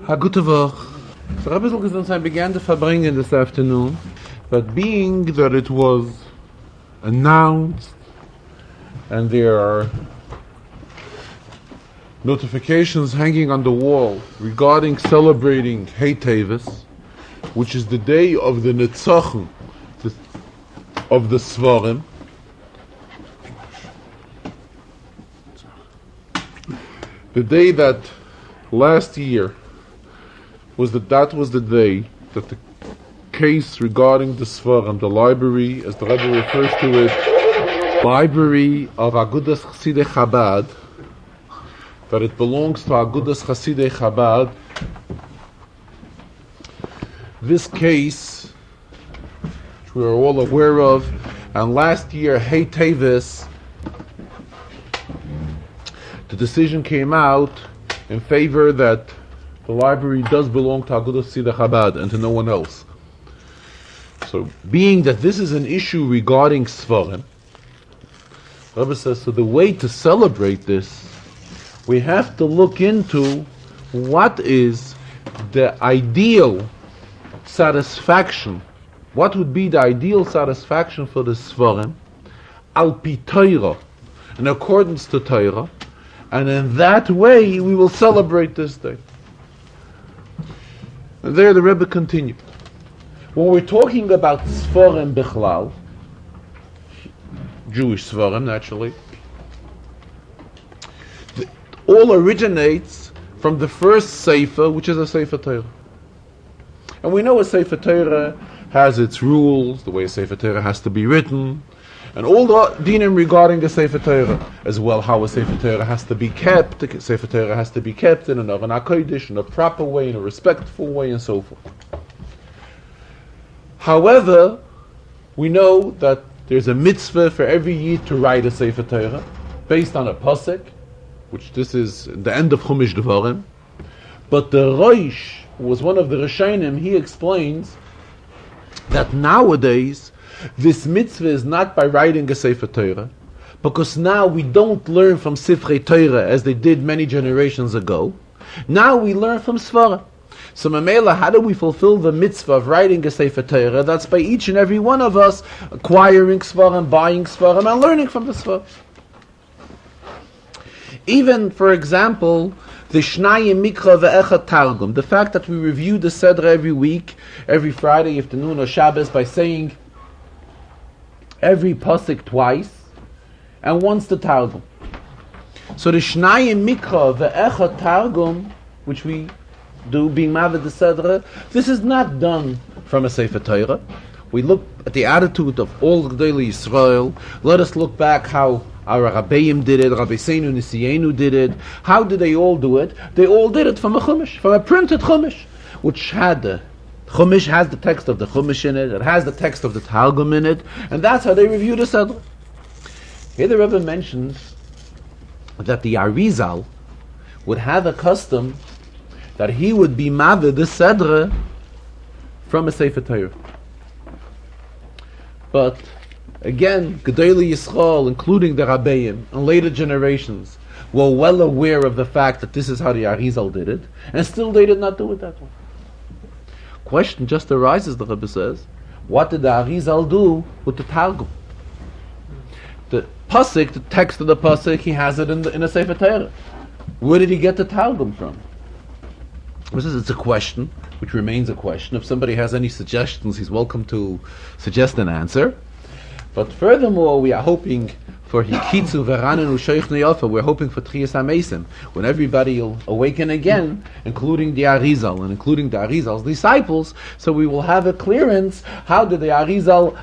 Gute Woche. So Rabbi Zilkes began to Farbrengen this afternoon, but being that it was announced and there are notifications hanging on the wall regarding celebrating Hey Tevis, which is the day of the Netzachen of the Svarim, the day that last year was the day that the case regarding the Svarim, the library, as the Rebbe refers to it, library of Agudas Chasidei Chabad, that it belongs to Agudas Chasidei Chabad. This case, which we are all aware of, and last year, Hey Tevis, the decision came out in favor that the library does belong to Agudas Chasidei Chabad and to no one else. So, being that this is an issue regarding Svarim, Rebbe says, so the way to celebrate this, we have to look into what is the ideal satisfaction. What would be the ideal satisfaction for the Svarim? Al pi Torah, in accordance to Torah, and in that way we will celebrate this day. And there the Rebbe continued. When we're talking about Svarim Bichlal, Jewish Svarim naturally, it all originates from the first Sefer, which is a Sefer Torah. And we know a Sefer Torah has its rules, the way a Sefer Torah has to be written, and all the dinim regarding the Sefer Torah, as well how a Sefer Torah has to be kept. The Sefer Torah has to be kept in an HaKodesh, in a proper way, in a respectful way, and so forth. However, we know that there's a mitzvah for every Yid to write a Sefer Torah, based on a pasuk, which this is the end of Chumash Devarim. But the Rosh, who was one of the Rishonim, he explains that nowadays, this mitzvah is not by writing a Sefer Torah, because now we don't learn from Sifrei Torah as they did many generations ago. Now we learn from Svarah. So Mamela, how do we fulfill the mitzvah of writing a Sefer Torah? That's by each and every one of us acquiring Svarim, buying Svarim, and learning from the Svarim. Even, for example, the Shnayim Mikra ve'Echad Targum, the fact that we review the Sedra every week, every Friday afternoon or Shabbos, by saying every pasuk twice, and once the Targum. So the Shnayim Mikra ve'Echad Targum, which we do, being Mavid the Sedra, this is not done from a Sefer Torah. We look at the attitude of all the Gedolei Yisrael. Let us look back how our Rabbeim did it, Rabbi Seinu Nisienu did it. How did they all do it? They all did it from a Chumash, from a printed Chumash, which had the Chumash has the text of the Chumash in it, it has the text of the Targum in it, and that's how they review the Sedra. Here the Rebbe mentions that the Arizal would have a custom that he would be Mavid the Sedra from a Sefer Torah. But again, Gedolei Yisrael, including the Rabbeim and later generations, were well aware of the fact that this is how the Arizal did it, and still they did not do it that way. Question just arises, the Rebbe says, what did the Arizal do with the Targum? The pasuk, the text of the pasuk, he has it in a Sefer Torah. Where did he get the Targum from? It's a question, which remains a question. If somebody has any suggestions, he's welcome to suggest an answer. But furthermore, we are hoping for Hikitzu Veranenu Sheikh Neyofa. We're hoping for Tchias HaMesim, when everybody will awaken again, including the Arizal and including the Arizal's disciples. So we will have a clearance. How did the Arizal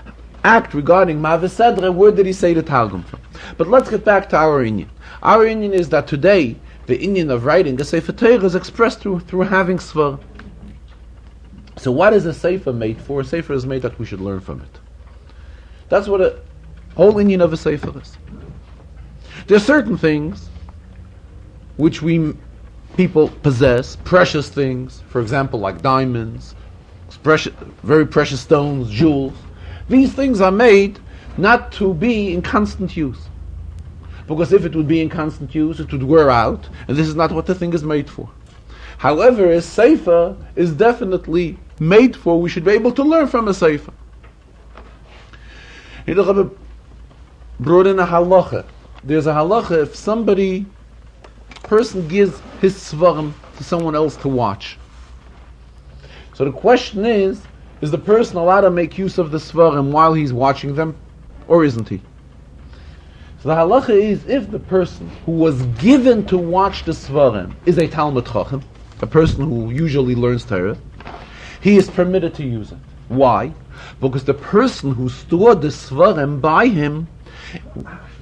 act regarding Mavis Sedra? Where did he say the Targum from? But let's get back to our inyan. Our inyan is that today the inyan of writing a Sefer Torah is expressed through having Svar. So what is a Sefer made for? A Sefer is made that we should learn from it. That's what a whole inyan of a Sefer is. There are certain things which people possess, precious things, for example, like diamonds, very precious stones, jewels. These things are made not to be in constant use. Because if it would be in constant use, it would wear out, and this is not what the thing is made for. However, a sefer is definitely made for, we should be able to learn from a sefer. Here the Rebbe brought in a halacha. There's a halacha if person gives his svarim to someone else to watch. So the question is the person allowed to make use of the svarim while he's watching them, or isn't he? So the halacha is, if the person who was given to watch the svarim is a Talmud Chacham, a person who usually learns Torah, he is permitted to use it. Why? Because the person who stored the svarim by him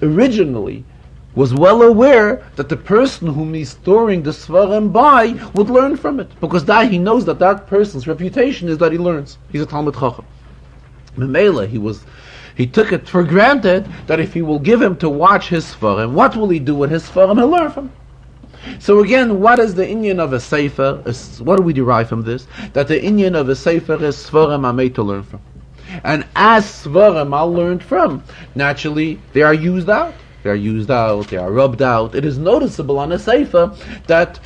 originally was well aware that the person whom he's storing the svarim by would learn from it, because that he knows that person's reputation is that he learns. He's a Talmud Chacham. Memela, he took it for granted that if he will give him to watch his svarim, what will he do with his svarim? He'll learn from it. So again, what is the inyan of a sefer? What do we derive from this? That the inyan of a sefer is svarim are made to learn from. And as svarim are learned from, naturally they are used out. They are used out, they are rubbed out. It is noticeable on a sefer that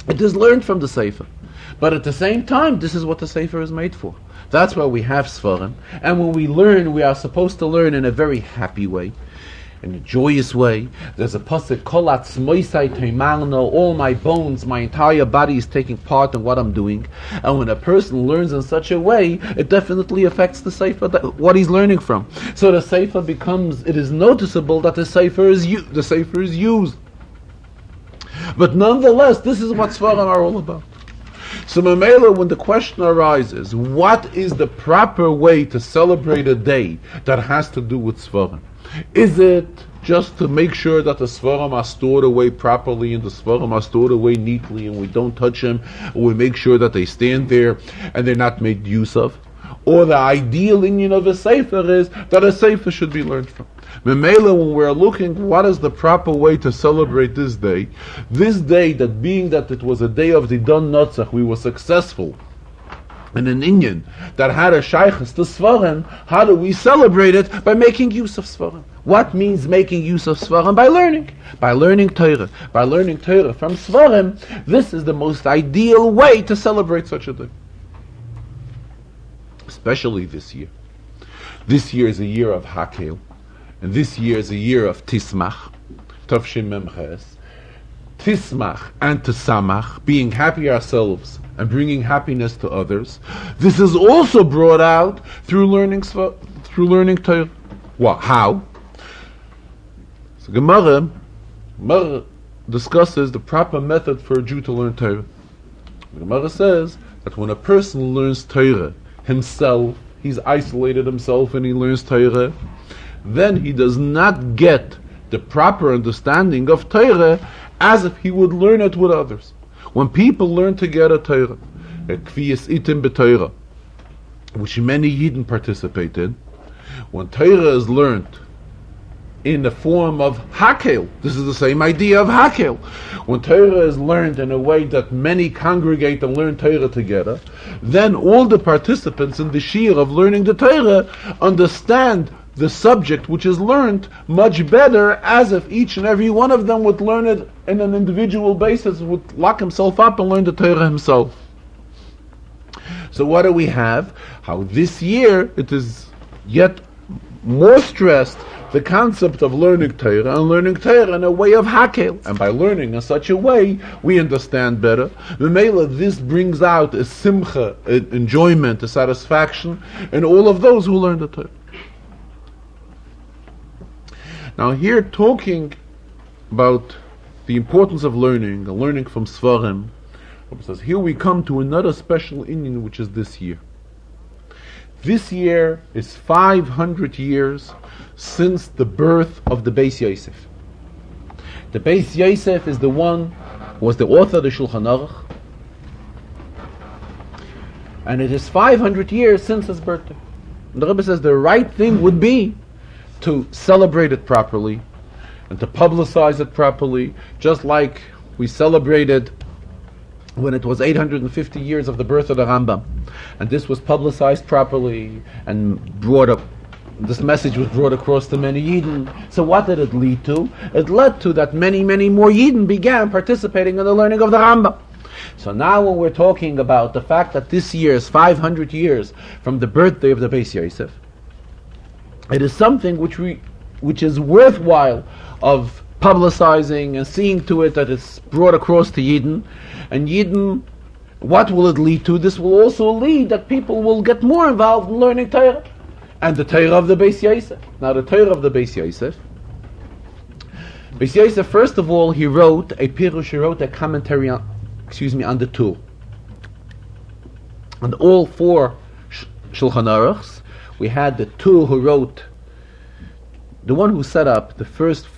it is learned from the sefer. But at the same time, this is what the sefer is made for. That's why we have svarim. And when we learn, we are supposed to learn in a very happy way, in a joyous way. There's a pasuk, Kol atzmoisai teimarno, all my bones, my entire body is taking part in what I'm doing. And when a person learns in such a way, it definitely affects the sefer, what he's learning from. So the sefer it is noticeable that the sefer is used. But nonetheless, this is what svarim are all about. So Mamela, when the question arises, what is the proper way to celebrate a day that has to do with svarim? Is it just to make sure that the svarim are stored away properly and the svarim are stored away neatly and we don't touch them, or we make sure that they stand there and they're not made use of? Or the ideal inyan of a sefer is that a sefer should be learned from. Memela, when we're looking what is the proper way to celebrate this day that being that it was a day of the Don Notzach, we were successful in an inyan that had a shaykhs to svarim, how do we celebrate it? By making use of svarim. What means making use of svarim? By learning Torah. By learning Torah from svarim, this is the most ideal way to celebrate such a day. Especially this year. This year is a year of Hakel, and this year is a year of Tismach, Tavshin Memches. Tismach and Tsamach, being happy ourselves and bringing happiness to others. This is also brought out through learning Torah. Well, how? So Gemara discusses the proper method for a Jew to learn Torah. The Gemara says that when a person learns Torah himself, he's isolated himself and he learns Torah, then he does not get the proper understanding of Torah as if he would learn it with others. When people learn together Torah, Kviyas Itim b'Torah, which many Yidden participate in, when Torah is learned in the form of Hakel, this is the same idea of Hakel. When Torah is learned in a way that many congregate and learn Torah together, then all the participants in the Shir of learning the Torah understand the subject which is learned much better, as if each and every one of them would learn it in an individual basis, would lock himself up and learn the Torah himself. So what do we have? How this year it is yet more stressed, the concept of learning Torah, and learning Torah in a way of Hakel. And by learning in such a way, we understand better. Memela, this brings out a simcha, an enjoyment, a satisfaction in all of those who learn the Torah. Now here, talking about the importance of learning, and learning from Svarim, says here we come to another special inyan, which is this year. This year is 500 years since the birth of the Beis Yosef. The Beis Yosef is the one who was the author of the Shulchan Aruch, and it is 500 years since his birthday. And the Rebbe says the right thing would be to celebrate it properly and to publicize it properly, just like we celebrated when it was 850 years of the birth of the Rambam, and this was publicized properly and brought up. This message was brought across to many Yidden. So what did it lead to? It led to that many more Yidden began participating in the learning of the Rambam. So now when we're talking about the fact that this year is 500 years from the birthday of the Beis Yosef, it is something which is worthwhile of publicizing and seeing to it that it's brought across to Yidden. And Yidden, what will it lead to? This will also lead that people will get more involved in learning Torah. And the Torah of the Beis Yosef. Now the Torah of the Beis Yosef. Beis Yosef, first of all, he wrote a pirush, he wrote a commentary on the Tur. And all four Shulchan Aruchs, we had the Tur who wrote, the one who set up the first.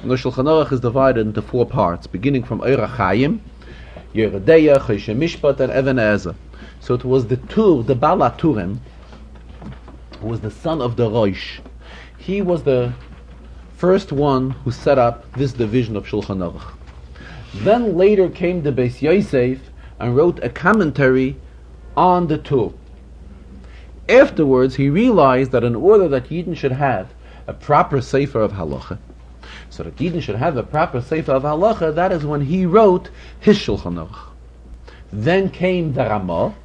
The Shulchan Aruch is divided into four parts, beginning from Eira Chaim, Yeredeya, Choshe Mishpat, and Even Ezer. So it was the Tur, the Bala Turim, who was the son of the Rosh. He was the first one who set up this division of Shulchan Aruch. Then later came the Beis Yosef and wrote a commentary on the Tur. Afterwards, he realized that in order that Yidden should have a proper sefer of halacha, so that Yidden should have a proper sefer of halacha, that is when he wrote his Shulchan Aruch. Then came the Ramah,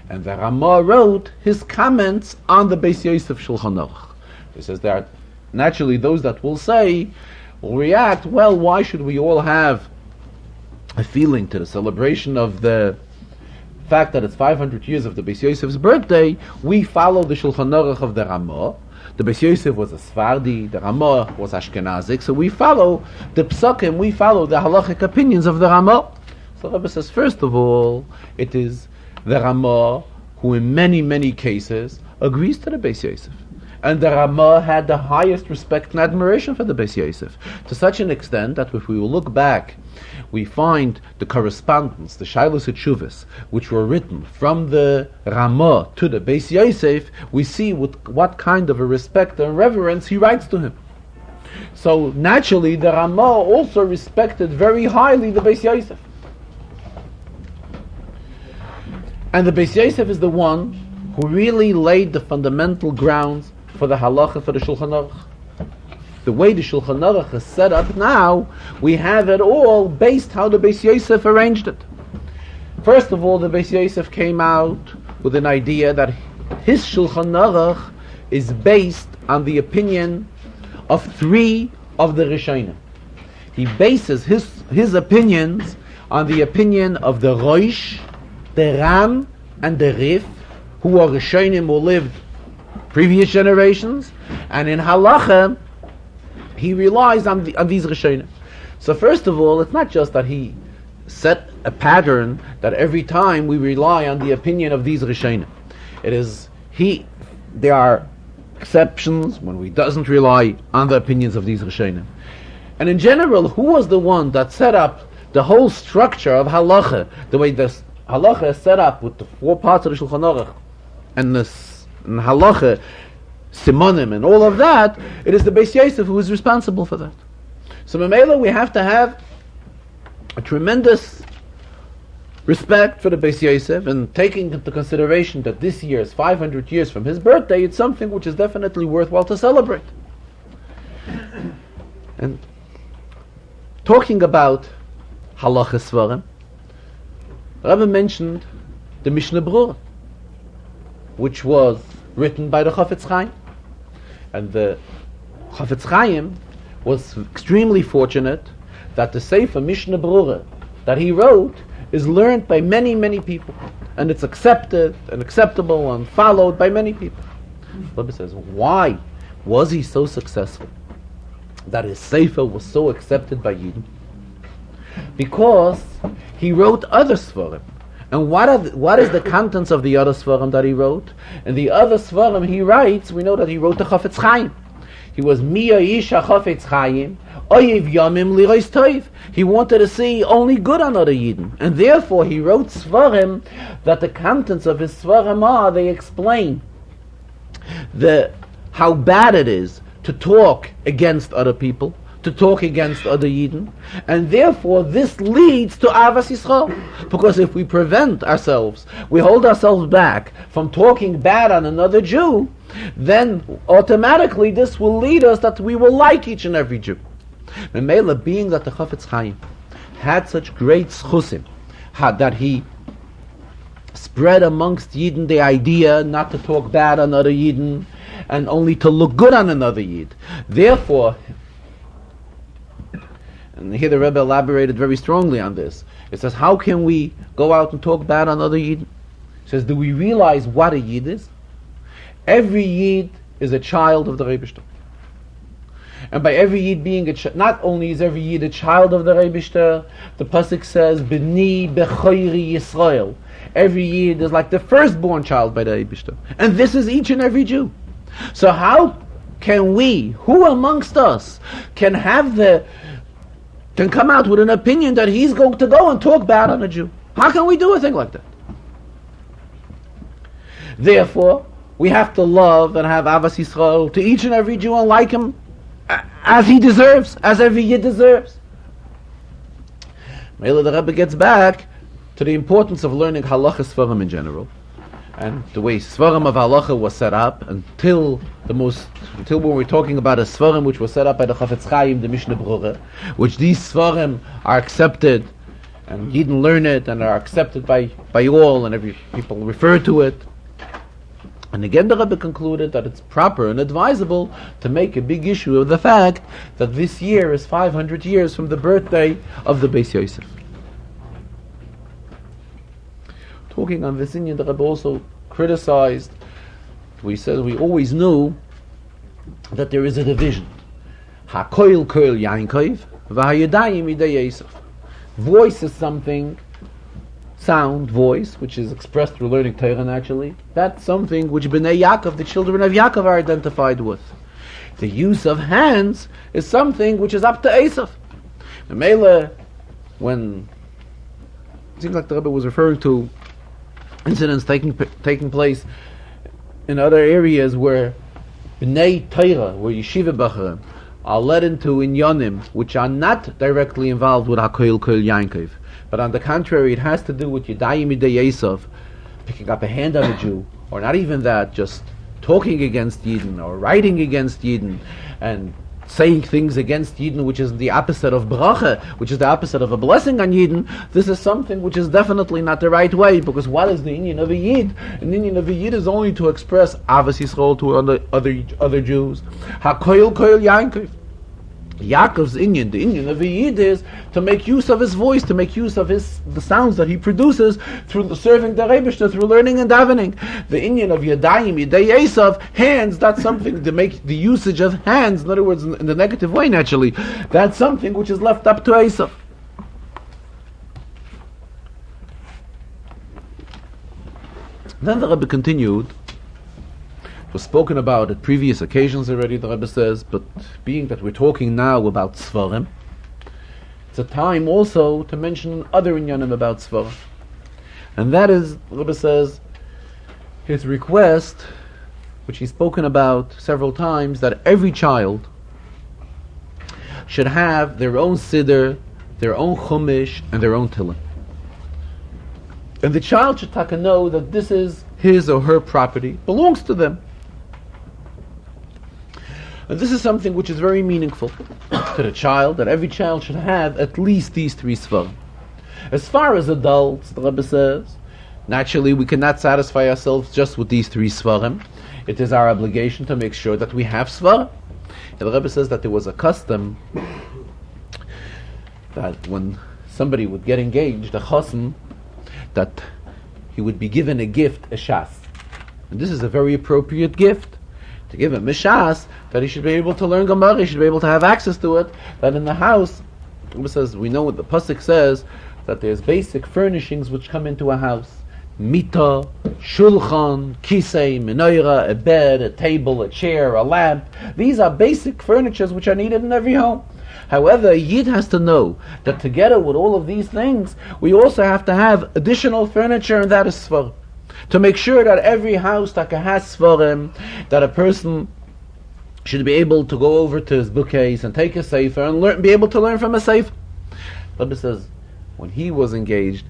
and the Ramah wrote his comments on the Beis Yosef Shulchan Aruch. He says there are naturally those that will react, well, why should we all have a feeling to the celebration of the fact that it's 500 years of the Beis Yosef's birthday? We follow the Shulchan Aruch of the Ramah. The Beis Yosef was a Sfardi, the Ramah was Ashkenazic, so we follow the Psakim, we follow the halachic opinions of the Ramah. So Rebbe says, first of all, it is the Ramah who in many, many cases agrees to the Beis Yosef. And the Ramah had the highest respect and admiration for the Beis Yosef, to such an extent that if we will look back, we find the correspondence, the Shailos Tshuvos, which were written from the Ramah to the Beis Yosef. We see with what kind of a respect and reverence he writes to him. So naturally, the Ramah also respected very highly the Beis Yosef. And the Beis Yosef is the one who really laid the fundamental grounds for the halacha for the Shulchan Aruch. The way the Shulchan Aruch is set up now, we have it all based how the Beis Yosef arranged it. First of all, the Beis Yosef came out with an idea that his Shulchan Aruch is based on the opinion of three of the Rishonim. He bases his opinions on the opinion of the Rosh, the Ram, and the Rif, who are Rishonim who lived previous generations, and in halacha he relies on these Rishonim. So first of all, it's not just that he set a pattern that every time we rely on the opinion of these Rishonim. It is there are exceptions when we doesn't rely on the opinions of these Rishonim. And in general, who was the one that set up the whole structure of halacha, the way this halacha is set up with the four parts of the Shulchan Aruch and halacha, simonim, and all of that? It is the Beis Yosef who is responsible for that. So Mamela, we have to have a tremendous respect for the Beis Yosef, and taking into consideration that this year is 500 years from his birthday, it's something which is definitely worthwhile to celebrate. And talking about halacha svarim, Rabbi mentioned the Mishnah Brura, which was written by the Chafetz Chaim. And the Chafetz Chaim was extremely fortunate that the Sefer Mishnah Brura that he wrote is learned by many, many people. And it's accepted and acceptable and followed by many people. Rabbi says, why was he so successful that his Sefer was so accepted by Yidden? Because he wrote other Svarim. And what is the contents of the other Svarim that he wrote? And the other Svarim he writes, we know that he wrote the Chafetz Chaim. He was Miya Isha Chafetz Chaim, Oyev Yamim Lirois Toiv. He wanted to see only good on other Yidden. And therefore he wrote Svarim that the contents of his Svarim are, they explain how bad it is to talk against other people, to talk against other Yidden, and therefore this leads to Avas Yisrael. Because if we prevent ourselves, we hold ourselves back from talking bad on another Jew, then automatically this will lead us that we will like each and every Jew. Memela, being that the Chafetz Chaim had such great schusim, that he spread amongst Yidden the idea not to talk bad on other Yidden and only to look good on another Yid. Therefore, and here the Rebbe elaborated very strongly on this. It says, how can we go out and talk bad on other Yidden? It says, do we realize what a Yid is? Every Yid is a child of the Rebishter. And by every Yid being not only is every Yid a child of the Rebishter, the Pasuk says, B'ni b'choyri Yisrael. Every Yid is like the firstborn child by the Rebishter. And this is each and every Jew. So how can we, who amongst us, can come out with an opinion that he's going to go and talk bad on a Jew? How can we do a thing like that? Therefore, we have to love and have Avas Yisrael to each and every Jew and like him as he deserves, as every Yid deserves. Mele the Rebbe gets back to the importance of learning halacha svarim in general, and the way svarim of halacha was set up until when we're talking about a svarim which was set up by the Chafetz Chaim, the Mishnah Berurah, which these svarim are accepted and Yidden learn it and are accepted by all, and every people refer to it. And again the Rebbe concluded that it's proper and advisable to make a big issue of the fact that this year is 500 years from the birthday of the Beis Yosef. Talking on this inyan, the Rebbe also criticized, we said we always knew that there is a division. HaKoil Koil Yankov, V'hayadayim Idei Yosef. Voice is something, sound, voice, which is expressed through learning Torah naturally. That's something which Bnei Yaakov, the children of Yaakov, are identified with. The use of hands is something which is up to Esav. The Mele, when it seems like the Rebbe was referring to incidents taking place in other areas where Bnei Torah, where Yeshiva Bachar, are led into inyanim which are not directly involved with HaKoil Koil Yankov. But on the contrary, it has to do with Yadayim Idei Yosef, picking up a hand on a Jew, or not even that, just talking against Yidden, or writing against Yidden, and saying things against Yidden which is the opposite of bracha, which is the opposite of a blessing on Yidden. This is something which is definitely not the right way, because what is the inyan of a Yid? An inyan of a Yid is only to express Avas Yisrael to other Jews. HaKoil Koil Yankov. Yaakov's inyan, the inyan of a Yid, is to make use of his voice, to make use of the sounds that he produces through serving the Rebishter, through learning and davening. The inyan of Yadayim, Yidei Esav, hands, that's something to make the usage of hands, in other words, in the negative way naturally, that's something which is left up to Esav. Then the Rebbe continued. It was spoken about at previous occasions already, the Rebbe says, but being that we're talking now about Svarim, it's a time also to mention other inyanim about Svarim. And that is, the Rebbe says, his request, which he's spoken about several times, that every child should have their own siddur, their own chumash, and their own tefillin. And the child should know that this is his or her property, belongs to them. And this is something which is very meaningful to the child, that every child should have at least these three svarim. As far as adults, the Rebbe says, naturally we cannot satisfy ourselves just with these three svarim. It is our obligation to make sure that we have svarim. And the Rebbe says that there was a custom that when somebody would get engaged, a chassan, that he would be given a gift, a shas. And this is a very appropriate gift. To give him a shas, that he should be able to learn Gemara, he should be able to have access to it, that in the house, it says, we know what the Pasuk says, that there's basic furnishings which come into a house. Mita, shulchan, kisei, menorah, a bed, a table, a chair, a lamp. These are basic furnitures which are needed in every home. However, a Yid has to know that together with all of these things, we also have to have additional furniture, and that is svarim. To make sure that every house that has svarim, that a person should be able to go over to his bookcase and take a sefer and be able to learn from a sefer. Rebbe says, when he was engaged,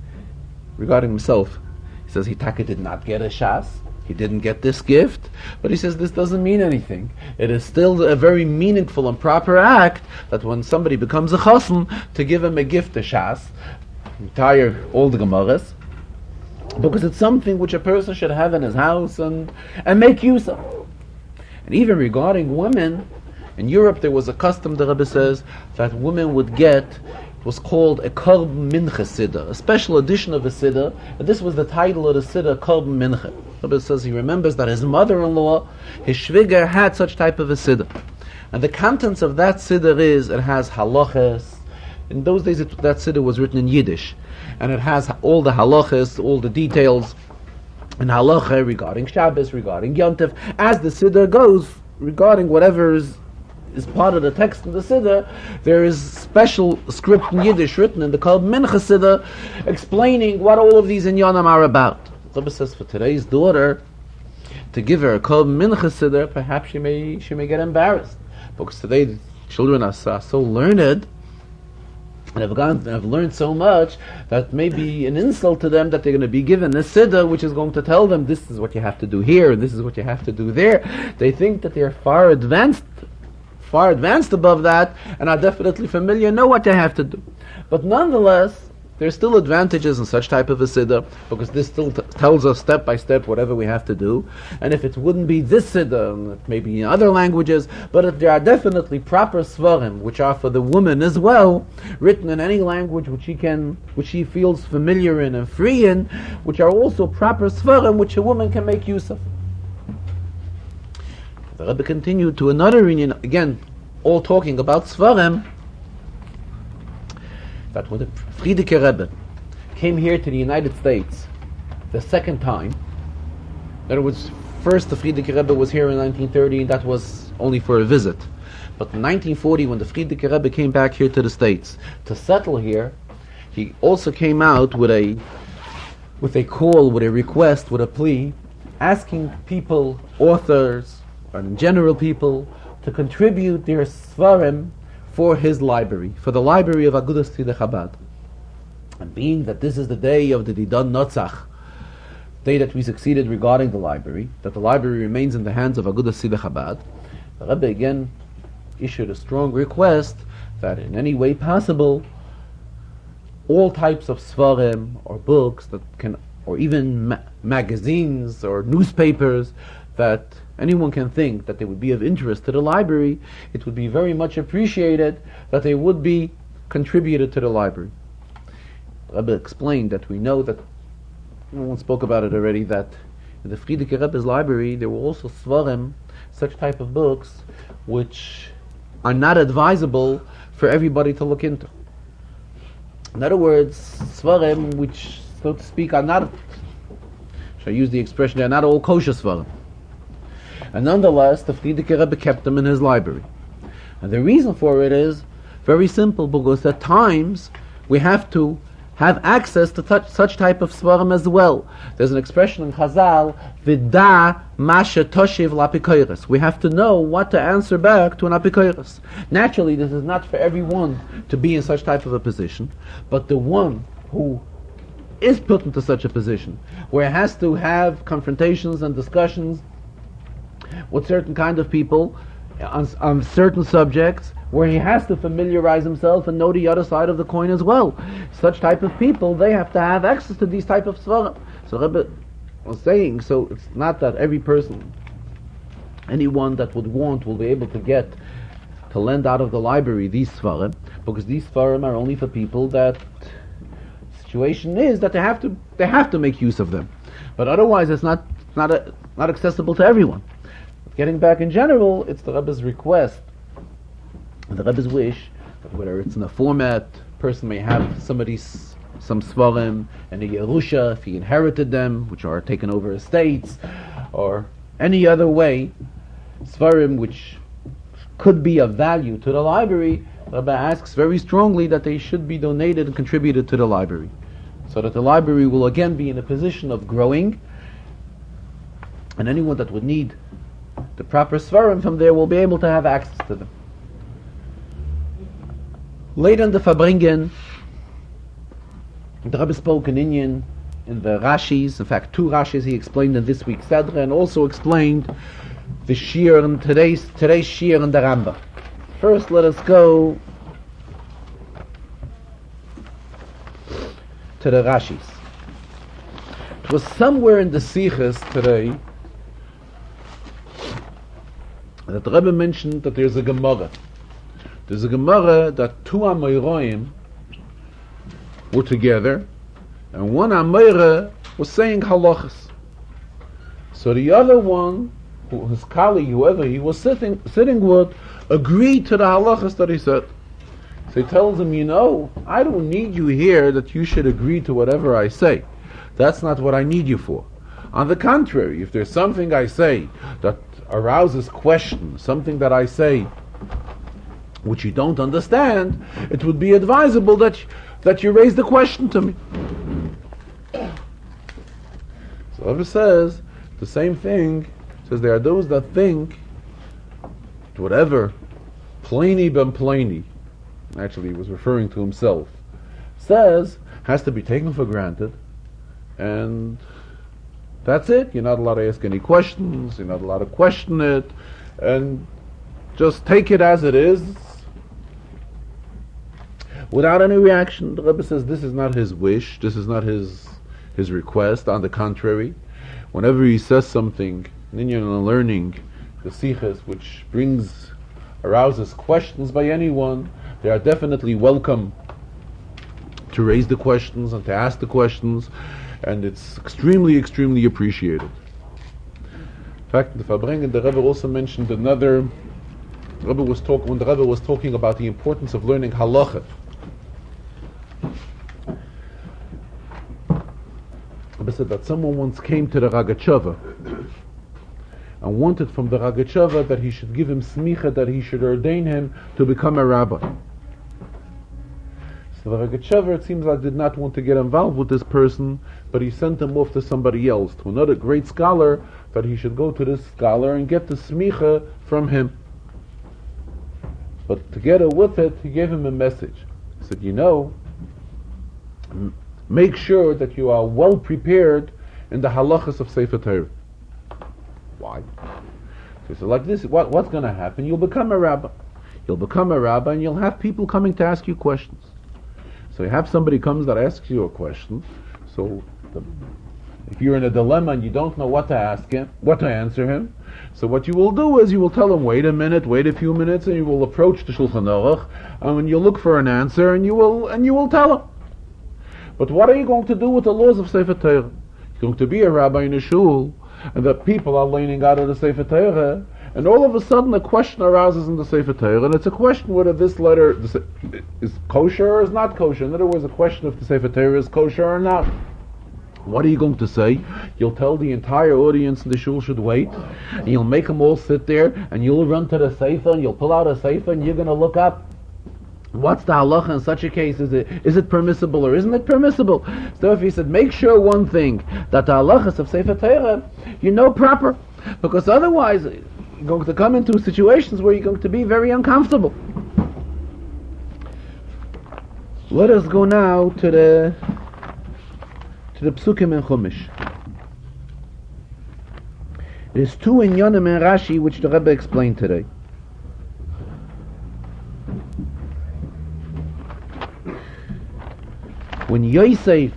regarding himself, he says he did not get a shas, he didn't get this gift, but he says this doesn't mean anything. It is still a very meaningful and proper act that when somebody becomes a chassan, to give him a gift, a shas, entire all the Gemaras, because it's something which a person should have in his house and make use of. And even regarding women, in Europe there was a custom, the Rebbe says, that women would get, it was called a Korb Mincha Siddur, a special edition of a Siddur, and this was the title of the Siddur, Korb Mincha. The Rebbe says he remembers that his mother-in-law, his shviger, had such type of a Siddur. And the contents of that Siddur is, it has halachas. In those days that Siddur was written in Yiddish, and it has all the halachas, all the details in halacha regarding Shabbos, regarding Yom Tov, as the Siddur goes, regarding whatever is part of the text of the Siddur. There is special script in Yiddish written in the Korb Mincha Siddur explaining what all of these inyanim are about. The Rebbe says for today's daughter, to give her a Korb Mincha Siddur, perhaps she may get embarrassed, because today the children are so learned and have learned so much that may be an insult to them that they're going to be given a siddur which is going to tell them this is what you have to do here, this is what you have to do there. They think that they're far advanced above that, and are definitely familiar, know what they have to do. But nonetheless, there's still advantages in such type of a siddur, because this still tells us step by step whatever we have to do. And if it wouldn't be this siddur, maybe in other languages, but there are definitely proper svarim, which are for the woman as well, written in any language which she feels familiar in and free in, which are also proper svarim which a woman can make use of. The Rebbe continued to another union, again, all talking about svarim, that when the Frierdiker Rebbe came here to the United States the second time, in other words, first the Frierdiker Rebbe was here in 1930, and that was only for a visit. But in 1940, when the Frierdiker Rebbe came back here to the States to settle here, he also came out with a call, with a request, with a plea, asking people, authors, and in general people, to contribute their svarim for his library, for the library of Agudas Tzidach Chabad. And being that this is the day of the Didan Notzach, day that we succeeded regarding the library, that the library remains in the hands of Agudas Tzidach Chabad, the Rebbe again issued a strong request that in any way possible, all types of svarim or books that can, or even magazines or newspapers that anyone can think that they would be of interest to the library, it would be very much appreciated that they would be contributed to the library. The Rebbe explained that we know that, everyone spoke about it already, that in the Frierdiker Rebbe's library there were also svarim, such type of books, which are not advisable for everybody to look into. In other words, svarim which, so to speak, are not, should I use the expression, they are not all kosher svarim. And nonetheless, the Frierdiker Rebbe kept them in his library. And the reason for it is very simple, because at times we have to have access to such type of svarim as well. There's an expression in Chazal, Vida Masha Toshiv Lapikoiris. We have to know what to answer back to an apikoiris. Naturally, this is not for everyone to be in such type of a position, but the one who is put into such a position, where it has to have confrontations and discussions with certain kind of people on certain subjects, where he has to familiarize himself and know the other side of the coin as well. Such type of people, they have to have access to these type of svarim. So Rebbe was saying, so it's not that every person, anyone that would want, will be able to lend out of the library these svarim, because these svarim are only for people that the situation is that they have to make use of them. But otherwise it's not accessible to everyone. Getting back in general, it's the Rebbe's request, the Rebbe's wish, that whether it's in a format, person may have some svarim and a Yerusha, if he inherited them, which are taken over estates, or any other way, svarim which could be of value to the library, the Rebbe asks very strongly that they should be donated and contributed to the library, so that the library will again be in a position of growing, and anyone that would need the proper svarim from there will be able to have access to them. Later in the Farbrengen, the Rebbe spoke in Indian in the Rashis, in fact 2 Rashis he explained in this week's Sedra, and also explained the Shir in today's Shir in the Rambam. First let us go to the Rashis. It was somewhere in the Sichos today that the Rebbe mentioned that there's a Gemara. There's a Gemara that two Amoyroim were together, and one Amoyre was saying halachas. So the other one, his colleague, whoever he was sitting with, agreed to the halachas that he said. So he tells him, I don't need you here that you should agree to whatever I say. That's not what I need you for. On the contrary, if there's something I say that arouses question, something that I say which you don't understand, it would be advisable that you raise the question to me. So Rebbe says the same thing. Says there are those that think whatever Pliny ben Pliny, actually he was referring to himself, says has to be taken for granted, and that's it. You're not allowed to ask any questions, you're not allowed to question it, and just take it as it is without any reaction. The Rebbe says this is not his wish, this is not his request. On the contrary, whenever he says something in learning the Sichos which arouses questions by anyone, they are definitely welcome to raise the questions and to ask the questions, and it's extremely, extremely appreciated. In fact, the Farbrengen, the Rebbe also mentioned another. When the Rebbe was talking about the importance of learning halacha, the Rebbe said that someone once came to the Ragachava and wanted from the Ragachava that he should give him smicha, that he should ordain him to become a rabbi. So the Ragachava, it seems like, did not want to get involved with this person, but he sent him off to somebody else, to another great scholar, that he should go to this scholar and get the smicha from him. But together with it, he gave him a message. He said, make sure that you are well prepared in the halachas of Sefer Torah. Why? So he said, like this, what's going to happen? You'll become a rabbi. You'll become a rabbi and you'll have people coming to ask you questions. So you have somebody comes that asks you a question. So if you're in a dilemma and you don't know what to ask him, what to answer him, so what you will do is you will tell him, wait a minute, wait a few minutes, and you will approach the Shulchan Aruch, and you'll look for an answer, and you will tell him. But what are you going to do with the laws of Sefer Torah? You're going to be a rabbi in a shul, and the people are leaning out of the Sefer Torah, and all of a sudden a question arises in the Sefer Torah, and it's a question whether this letter is kosher or is not kosher. In other words, a question if the Sefer Torah is kosher or not. What are you going to say? You'll tell the entire audience in the shul should wait, and you'll make them all sit there, and you'll run to the sefer, and you'll pull out a sefer, and you're going to look up what's the halacha in such a case. Is it permissible or isn't it permissible? So if he said, make sure one thing, that the halachas of Sefer Torah you know proper, because otherwise you're going to come into situations where you're going to be very uncomfortable. Let us go now to the Psukim in Chumash. There's two inyanim in Rashi which the Rebbe explained today. When Yosef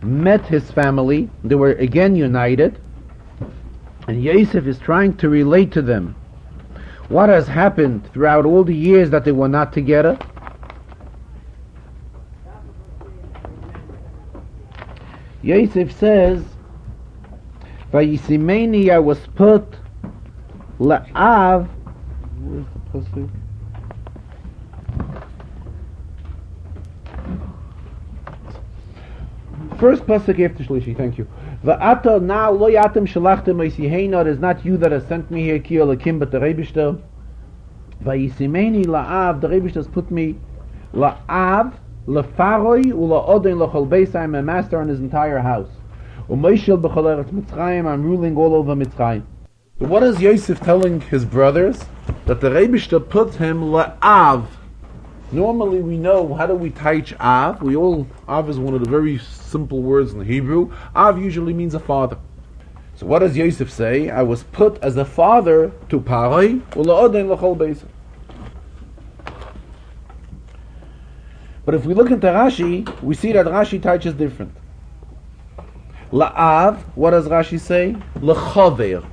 met his family, they were again united, and Yosef is trying to relate to them what has happened throughout all the years that they were not together. Yosef says, Vayisimeni, I was put la'av. Where's the pasuk? First pasuk after Shlishi, thank you. Va'ata, now lo yatem shalachtem eisihena, it is not you that has sent me here, ki olakim, but the Rebishter. Vayisimeni la'av, the Rebishter has put me la'av, Lefaroi ula'odin lechol beis, I am a master on his entire house. U'meishel b'chol eretz Mitzrayim, I'm ruling all over Mitzrayim. So what is Yosef telling his brothers? That the Rebishter put him la'av. Normally we know, how do we teach av? Av is one of the very simple words in Hebrew. Av usually means a father. So what does Yosef say? I was put as a father to Paroi ula'odin lechol beis. But if we look into Rashi, we see that Rashi teaches different. La'av, what does Rashi say? L'chaver,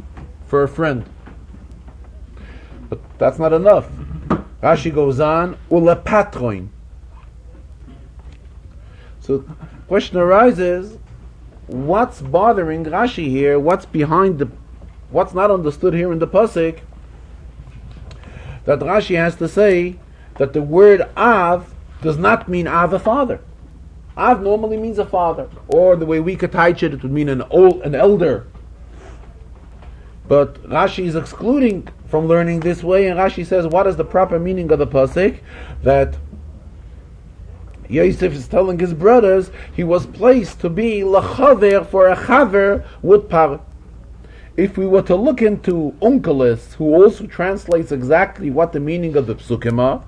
for a friend. But that's not enough. Rashi goes on, u'lepatroin. So the question arises, what's bothering Rashi here? What's not understood here in the pasuk? That Rashi has to say that the word Av does not mean Av, a father. Av normally means a father, or the way we could teach it, it would mean an elder. But Rashi is excluding from learning this way, and Rashi says, what is the proper meaning of the pasuk? That Yosef is telling his brothers he was placed to be lachaver, for a chaver with Paro. If we were to look into Onkelos, who also translates exactly what the meaning of the psukim are,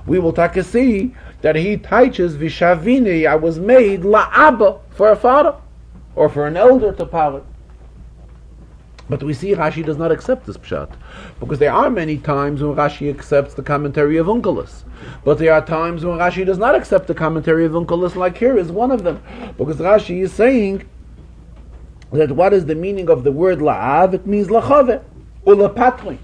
we will take a see that he teaches Vishavini, I was made la'aba, for a father, or for an elder to Paro. But we see Rashi does not accept this pshat, because there are many times when Rashi accepts the commentary of Onkelos. But there are times when Rashi does not accept the commentary of Onkelos, like here is one of them. Because Rashi is saying that what is the meaning of the word la'av? It means lachave, or lapatri.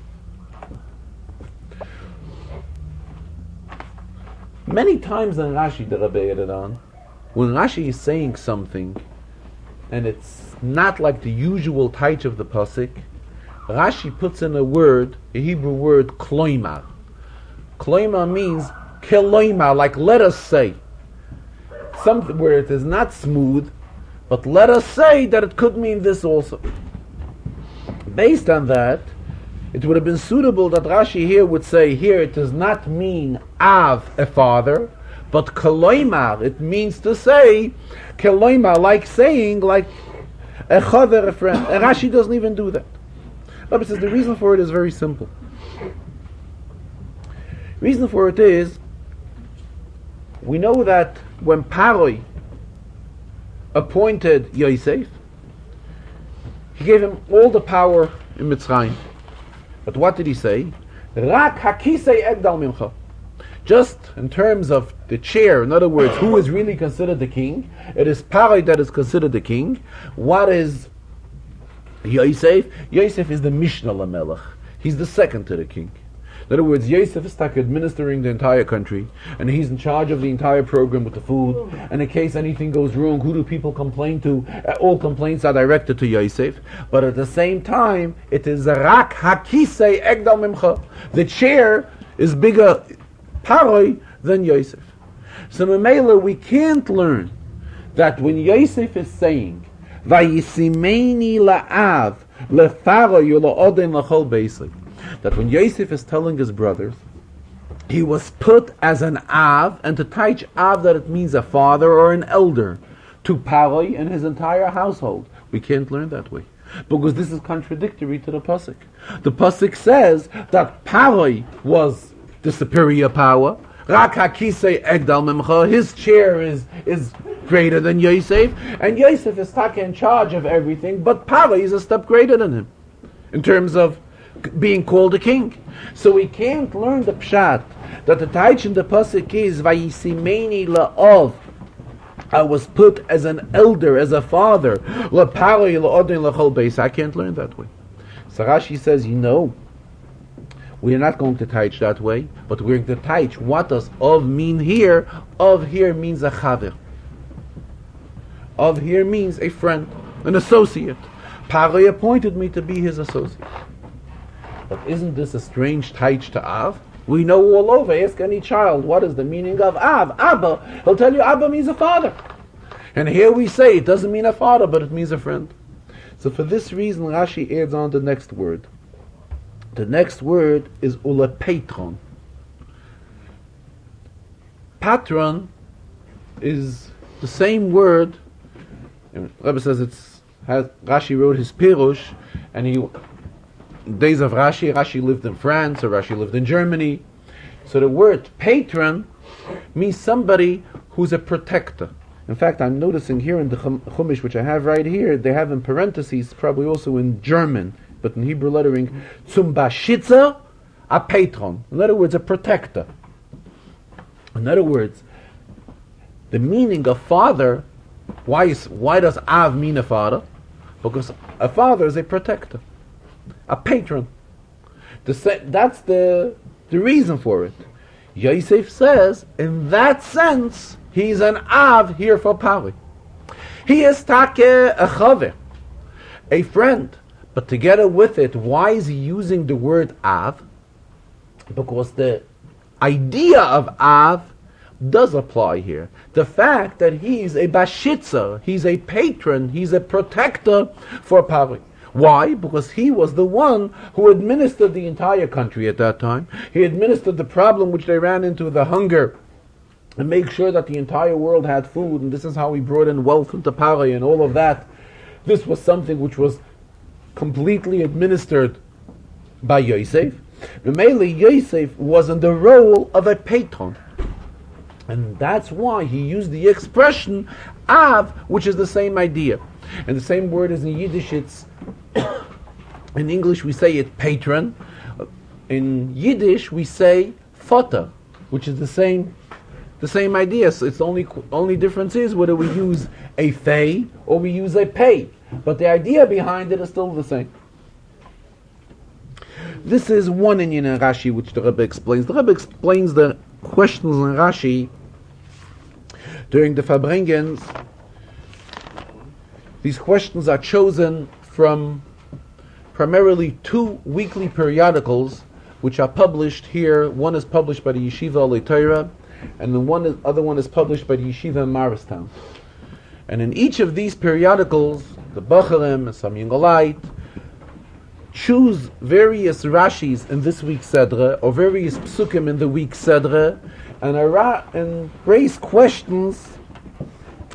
Many times in Rashi, the Rebbe added on, when Rashi is saying something, and it's not like the usual taich of the pasuk, Rashi puts in a word, a Hebrew word, kloimar. Kloimar means keloimar, like let us say. Something where it is not smooth, but let us say that it could mean this also. Based on that, it would have been suitable that Rashi here would say, here it does not mean Av, a father, but keloimar, it means to say, keloimar, like saying, like a chaver, a friend. And Rashi doesn't even do that. Rabbi says the reason for it is very simple. Reason for it is, we know that when Paroi appointed Yosef, he gave him all the power in Mitzrayim. But what did he say? Rak hakisei egdal mimcha. Just in terms of the chair, in other words, who is really considered the king? It is Paroi that is considered the king. What is Yosef? Yosef is the Mishnah Lamelech. He's the second to the king. In other words, Yosef is administering the entire country, and he's in charge of the entire program with the food. And in case anything goes wrong, who do people complain to? All complaints are directed to Yosef. But at the same time, it is Rak Hakisei Egdal Mimcha. The chair is bigger Paroi than Yosef. So Memela, we can't learn that when Yosef is saying Vayisimeni la'av leFaroi u'la'odin l'chol beisai, that when Yosef is telling his brothers, he was put as an Av, and to teach Av that it means a father or an elder, to Paroi and his entire household. We can't learn that way, because this is contradictory to the pasuk. The pasuk says that Paroi was the superior power. Rak hakisei egdal memcha, his chair is greater than Yosef, and Yosef is stuck in charge of everything, but Paroi is a step greater than him, in terms of being called a king. So we can't learn the pshat that the taich in the pasuk is Vayisimeni la'ov, I was put as an elder, as a father, la'paroi la'odin la'chol beis. I can't learn that way. So Rashi says, we are not going to taich that way, but we're going to taich. What does of mean here? Of here means a chaver. Of here means a friend, an associate. Paroi appointed me to be his associate. But isn't this a strange taich to Av? We know all over. Ask any child, what is the meaning of Av? Abba. He'll tell you Abba means a father. And here we say it doesn't mean a father, but it means a friend. So for this reason, Rashi adds on the next word. The next word is ulepatron. Patron is the same word. Rebbe says Rashi wrote his Pirush, and days of Rashi lived in France, or Rashi lived in Germany. So the word patron means somebody who's a protector. In fact, I'm noticing here in the Chumash, which I have right here, they have in parentheses, probably also in German, but in Hebrew lettering, zum Bashitzer, a patron. In other words, a protector. In other words, The meaning of father, why does Av mean a father? Because a father is a protector, a patron. That's the reason for it. Yosef says, in that sense, he's an Av here for Pari. He is take a chaver, a friend. But together with it, why is he using the word Av? Because the idea of Av does apply here. The fact that he's a bashitzer, he's a patron, he's a protector for Pari. Why? Because he was the one who administered the entire country at that time. He administered the problem which they ran into, the hunger, and make sure that the entire world had food, and this is how he brought in wealth into Pari and all of that. This was something which was completely administered by Yosef. Remaining, Yosef was in the role of a patron. And that's why he used the expression Av, which is the same idea. And the same word is in Yiddish, it's in English we say it patron. In Yiddish we say Vater, which is the same idea. So it's only difference is whether we use a fei or we use a pei. But the idea behind it is still the same. This is one inyan in Rashi which the Rebbe explains. The Rebbe explains the questions in Rashi during the Farbrengens. These questions are chosen from primarily two weekly periodicals which are published here. One is published by the Yeshiva Alei Torah, and the other one is published by the Yeshiva in Maristown. And in each of these periodicals, the Bacharim and some Yungalite choose various Rashis in this week's Sedra, or various Psukim in the week's Sedra, and raise questions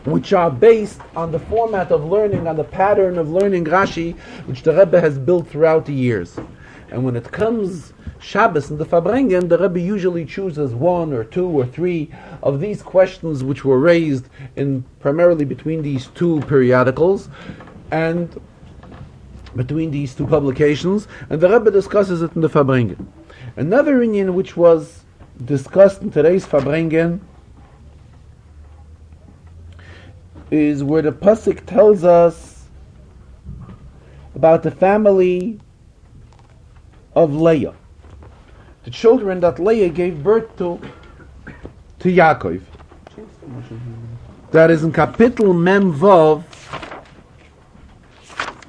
which are based on the format of learning, on the pattern of learning Rashi, which the Rebbe has built throughout the years. And when it comes Shabbos and the Farbrengen, the Rebbe usually chooses one or two or three of these questions which were raised in primarily between these two periodicals and between these two publications, and the Rebbe discusses it in the Farbrengen. Another inyan which was discussed in today's Farbrengen is where the Pasuk tells us about the family of Leah, the children that Leah gave birth to Yaakov. That is in Kapitel Mem Vav,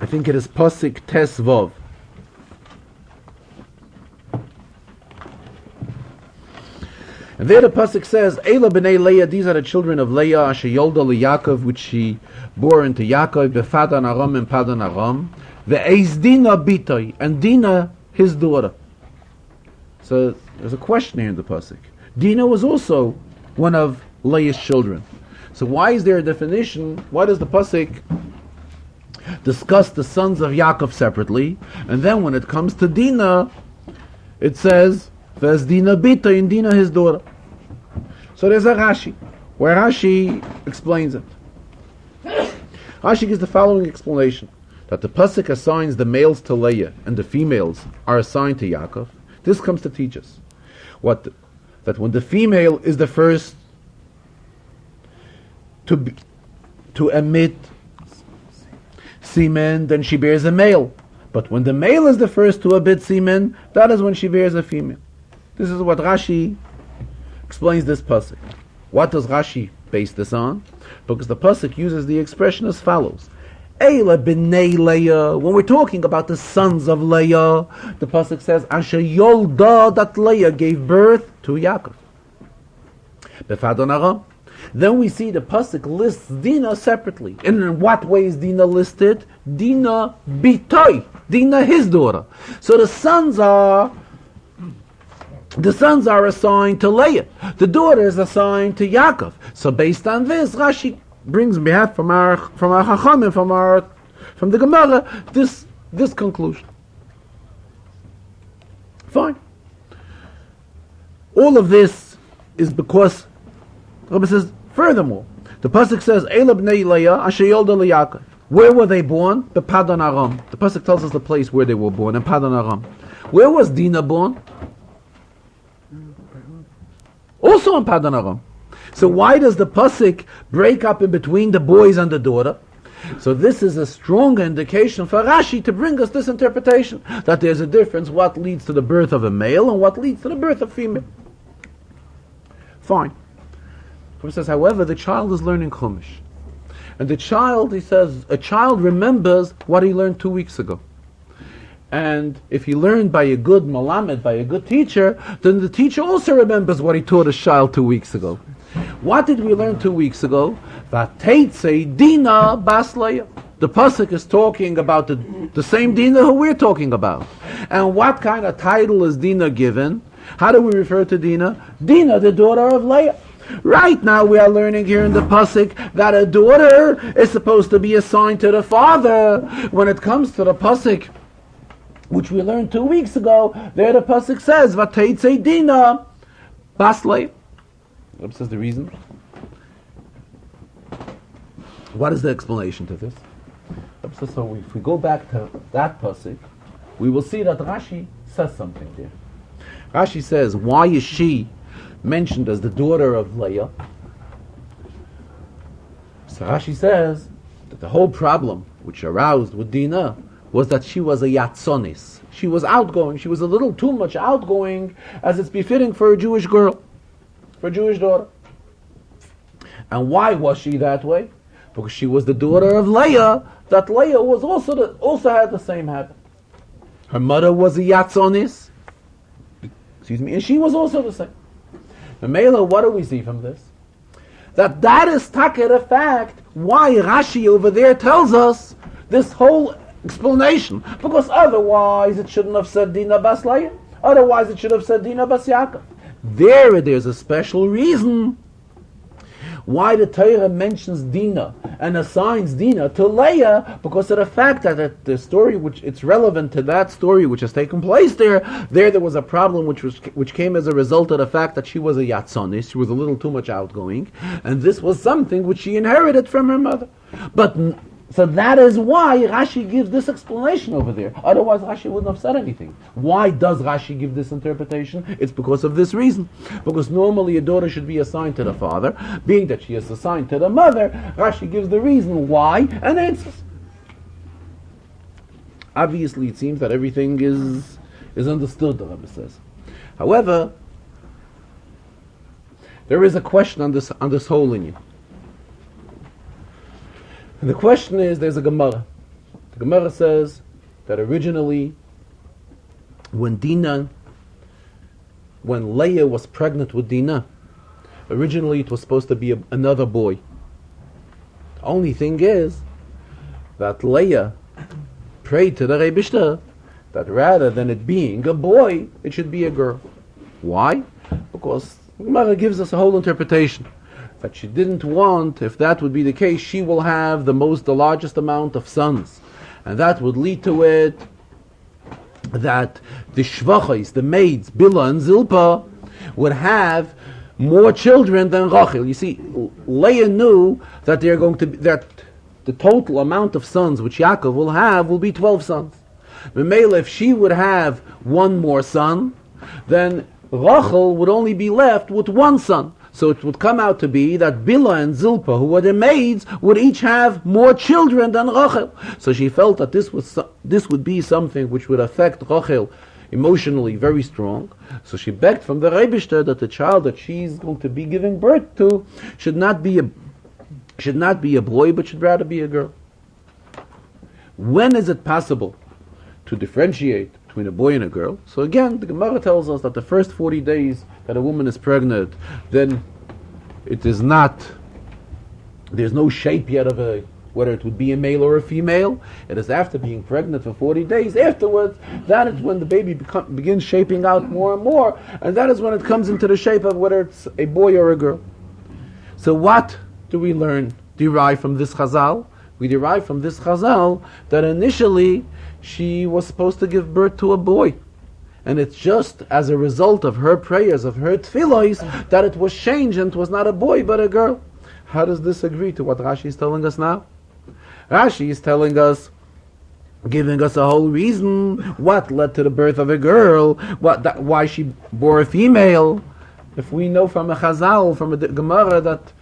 I think it is Pasuk Tes Vav. And there the pasuk says, "Eila b'nei Leah, these are the children of Leah, asher yolda leYaakov, which she bore into Yaakov, beFadan Aram and Padan Aram, ve'ez Dina bitoi, and Dina his daughter." So there's a question here in the pasuk. Dina was also one of Leah's children. So why is there a definition? Why does the pasuk discuss the sons of Yaakov separately, and then when it comes to Dina, it says, "Ve'ez Dina bitoi, and Dina his daughter"? So there's a Rashi, where Rashi explains it. Rashi gives the following explanation, that the pasuk assigns the males to Leah and the females are assigned to Yaakov. This comes to teach us that when the female is the first to emit semen, then she bears a male. But when the male is the first to emit semen, that is when she bears a female. This is what Rashi explains this pasuk. What does Rashi base this on? Because the pasuk uses the expression as follows: Eila b'nei Leah. When we're talking about the sons of Leah, the pasuk says, "Asher yolda," that Leah gave birth to Yaakov. Befadan Aram. Then we see the pasuk lists Dina separately. And in what way is Dina listed? Dina bitoi, Dina his daughter. So the sons are assigned to Leah. The daughter is assigned to Yaakov. So based on this, Rashi brings on behalf from our Chachamim, from the Gemara, this conclusion. Fine. All of this is because the Rebbe says, furthermore, the pasuk says, "Eila b'nei Leah asher yolda leYaakov." Where were they born? Bepadan Aram. The pasuk tells us the place where they were born, in Padan Aram. Where was Dina born? Also in Padan Aram. So why does the pasuk break up in between the boys and the daughter? So this is a stronger indication for Rashi to bring us this interpretation, that there's a difference what leads to the birth of a male and what leads to the birth of female. Fine. He says, however, the child is learning Chumash. And the child, he says, a child remembers what he learned 2 weeks ago. And if he learned by a good malamed, by a good teacher, then the teacher also remembers what he taught his child 2 weeks ago. What did we learn 2 weeks ago? Vateitze Dina Bas Leah. The pasuk is talking about the same Dina who we're talking about. And what kind of title is Dina given? How do we refer to Dina? Dina, the daughter of Leah. Right now we are learning here in the pasuk that a daughter is supposed to be assigned to the father. When it comes to the pasuk, which we learned 2 weeks ago, there the pasuk says, Vateitze Dina Bas Leah. What says the reason? What is the explanation to this? So if we go back to that pasuk, we will see that Rashi says something there. Rashi says, why is she mentioned as the daughter of Leah? So Rashi says that the whole problem which aroused with Dinah was that she was a yatsonis. She was outgoing. She was a little too much outgoing, as it's befitting for a Jewish girl, for a Jewish daughter. And why was she that way? Because she was the daughter of Leah, that Leah was also had the same habit. Her mother was a yatsonis, and she was also the same. Mela, what do we see from this? That is taka the fact why Rashi over there tells us this whole explanation. Because otherwise it shouldn't have said Dina Bas Leah. Otherwise it should have said Dina Bas Yaakov. There's a special reason why the Torah mentions Dina and assigns Dina to Leah, because of the fact that the story which it's relevant to that story which has taken place there was a problem which came as a result of the fact that she was a yatsonis, she was a little too much outgoing, and this was something which she inherited from her mother. So that is why Rashi gives this explanation over there. Otherwise Rashi wouldn't have said anything. Why does Rashi give this interpretation? It's because of this reason. Because normally a daughter should be assigned to the father. Being that she is assigned to the mother, Rashi gives the reason why and answers. Obviously it seems that everything is understood, the Rebbe says. However, there is a question on this whole lineage. And the question is, there's a Gemara. The Gemara says that originally, when Leah was pregnant with Dinah, originally it was supposed to be another boy. The only thing is that Leah prayed to the Rebishter that rather than it being a boy, it should be a girl. Why? Because the Gemara gives us a whole interpretation. That she didn't want, if that would be the case, she will have the largest amount of sons. And that would lead to it that the shvachos, the maids, Bila and Zilpa, would have more children than Rachel. You see, Leah knew that that the total amount of sons which Yaakov will have will be 12 sons. Memela, if she would have one more son, then Rachel would only be left with one son. So it would come out to be that Bila and Zilpa, who were the maids, would each have more children than Rachel. So she felt that this would be something which would affect Rachel emotionally very strong. So she begged from the Rebishter that the child that she's going to be giving birth to should not be a boy, but should rather be a girl. When is it possible to differentiate between a boy and a girl? So again, the Gemara tells us that the first 40 days that a woman is pregnant, then there's no shape yet of whether it would be a male or a female. It is after being pregnant for 40 days. Afterwards, that is when the baby begins shaping out more and more, and that is when it comes into the shape of whether it's a boy or a girl. So what do we derive from this Chazal? We derive from this Chazal that initially she was supposed to give birth to a boy. And it's just as a result of her prayers, of her tefillos, that it was changed and it was not a boy but a girl. How does this agree to what Rashi is telling us now? Rashi is telling us, giving us a whole reason what led to the birth of a girl, why she bore a female. if we know from a Chazal, from a Gemara, that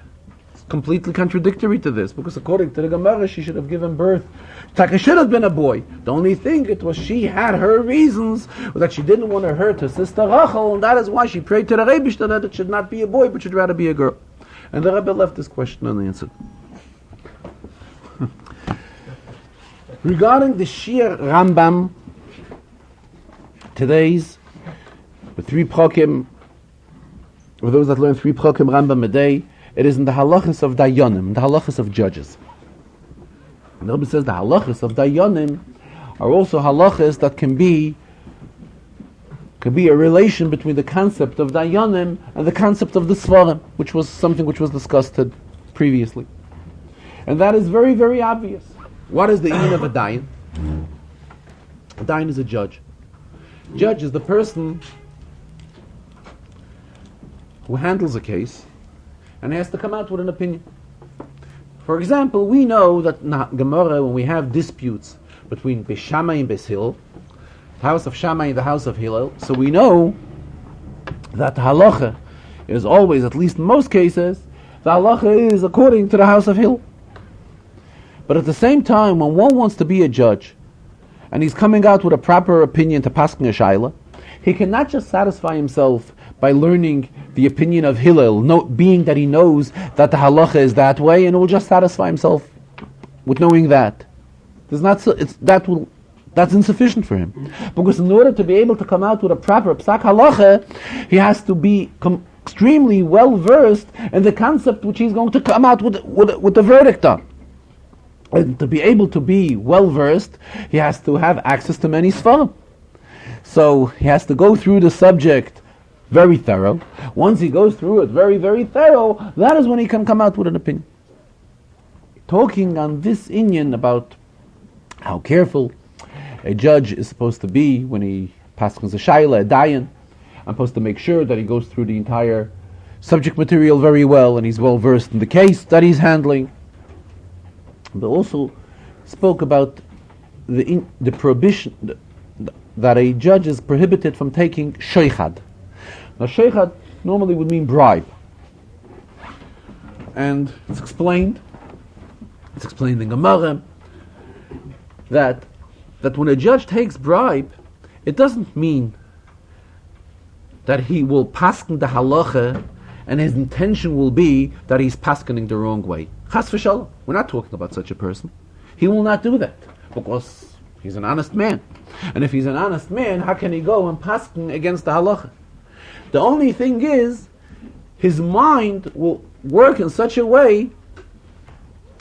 it's completely contradictory to this? Because according to the Gemara, she should have given birth. Taka should have been a boy. The only thing it was she had her reasons that she didn't want to hurt her sister Rachel, and that is why she prayed to the Rebbe that it should not be a boy, but should rather be a girl. And the Rebbe left this question unanswered. Regarding the Shir Rambam, today's the 3 Prakim, for those that learn 3 Prakim Rambam a day, it is in the halachas of Dayanim, the halachas of judges. And the Rebbe says the halachas of Dayanim are also halachas that can be a relation between the concept of Dayanim and the concept of the Svarim, which was something which was discussed previously. And that is very, very obvious. What is the meaning of a Dayan? A Dayan is a judge. Judge is the person who handles a case and has to come out with an opinion. For example, we know that in Gemara, when we have disputes between Beis Shammai and Beis Hillel, the house of Shammai and the house of Hillel, so we know that the halacha is always, at least in most cases, the halacha is according to the house of Hillel. But at the same time, when one wants to be a judge, and he's coming out with a proper opinion to paskin a shaila, he cannot just satisfy himself by learning the opinion of Hillel, being that he knows that the halacha is that way, and will just satisfy himself with knowing that. That's insufficient for him. Because in order to be able to come out with a proper psak halacha, he has to be extremely well versed in the concept which he's going to come out with the verdict on. And to be able to be well versed, he has to have access to many svarim. So he has to go through the subject very thorough. Once he goes through it very, very thorough, that is when he can come out with an opinion. Talking on this inyan about how careful a judge is supposed to be when he passes a shaila, a dayan, I'm supposed to make sure that he goes through the entire subject material very well and he's well versed in the case that he's handling. But also spoke about the prohibition that a judge is prohibited from taking sheikhad. Now sheikhad normally would mean bribe. And it's explained in Gemara that when a judge takes bribe, it doesn't mean that he will paskin the halacha and his intention will be that he's paskening the wrong way. Chas v'shalom. We're not talking about such a person. He will not do that because he's an honest man. And if he's an honest man, how can he go and pasken against the halacha? The only thing is, his mind will work in such a way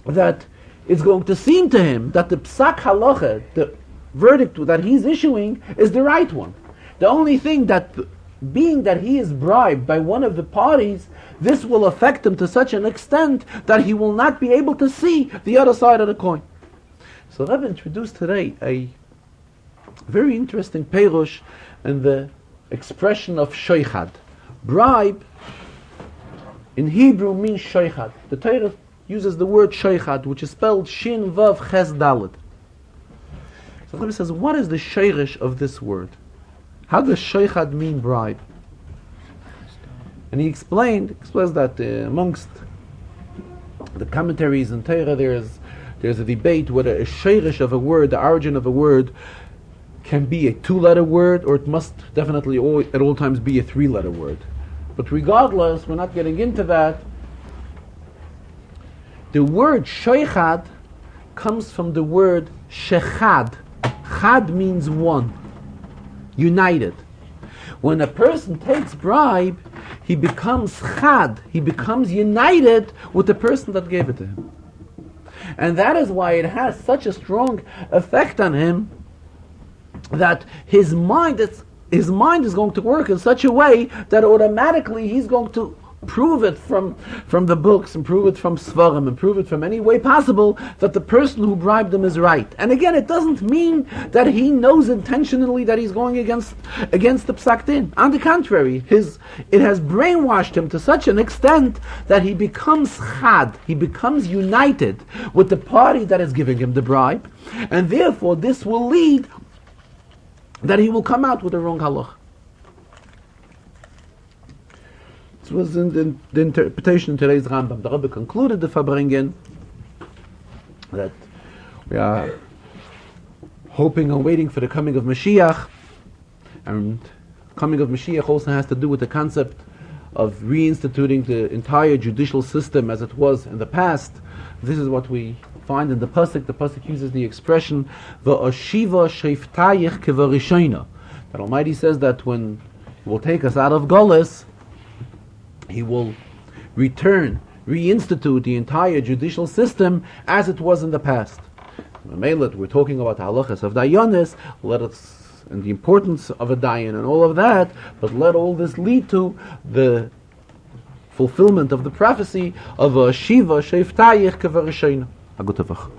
that it's going to seem to him that the psak halacha, the verdict that he's issuing, is the right one. The only thing that, being that he is bribed by one of the parties, this will affect him to such an extent that he will not be able to see the other side of the coin. So Rebbe introduced today a very interesting perush in the expression of sheikhad. Bribe in Hebrew means sheikhad. The Torah uses the word sheikhad, which is spelled shin vav ches daled. So Rebbe says, what is the sheirish of this word? How does sheikhad mean bribe? And he explains that amongst the commentaries in Torah, there's a debate whether a sheirish of a word, the origin of a word, can be a 2-letter word, or it must definitely at all times be a 3-letter word. But regardless, we're not getting into that. The word sheikhad comes from the word shechad. Chad means one, united. When a person takes bribe, he becomes chad, he becomes united with the person that gave it to him. And that is why it has such a strong effect on him that his mind is going to work in such a way that automatically he's going to prove it from the books, and prove it from svarim, and prove it from any way possible that the person who bribed him is right. And again, it doesn't mean that he knows intentionally that he's going against the psak din. On the contrary, it has brainwashed him to such an extent that he becomes chad, he becomes united with the party that is giving him the bribe, and therefore this will lead that he will come out with the wrong halach. This was in the interpretation in today's Rambam. The Rebbe concluded the Farbrengen that we are hoping and waiting for the coming of Mashiach, and coming of Mashiach also has to do with the concept of reinstituting the entire judicial system as it was in the past. This is what we find in the pasuk. The pasuk uses the expression "V'oshiva sheftayich kevarishona." That Almighty says that when He will take us out of Golus, He will reinstitute the entire judicial system as it was in the past. We're talking about halachas of dayanis. Let us, and the importance of a dayan and all of that, but let all this lead to the fulfillment of the prophecy of a shiva sheftayich kevarishona.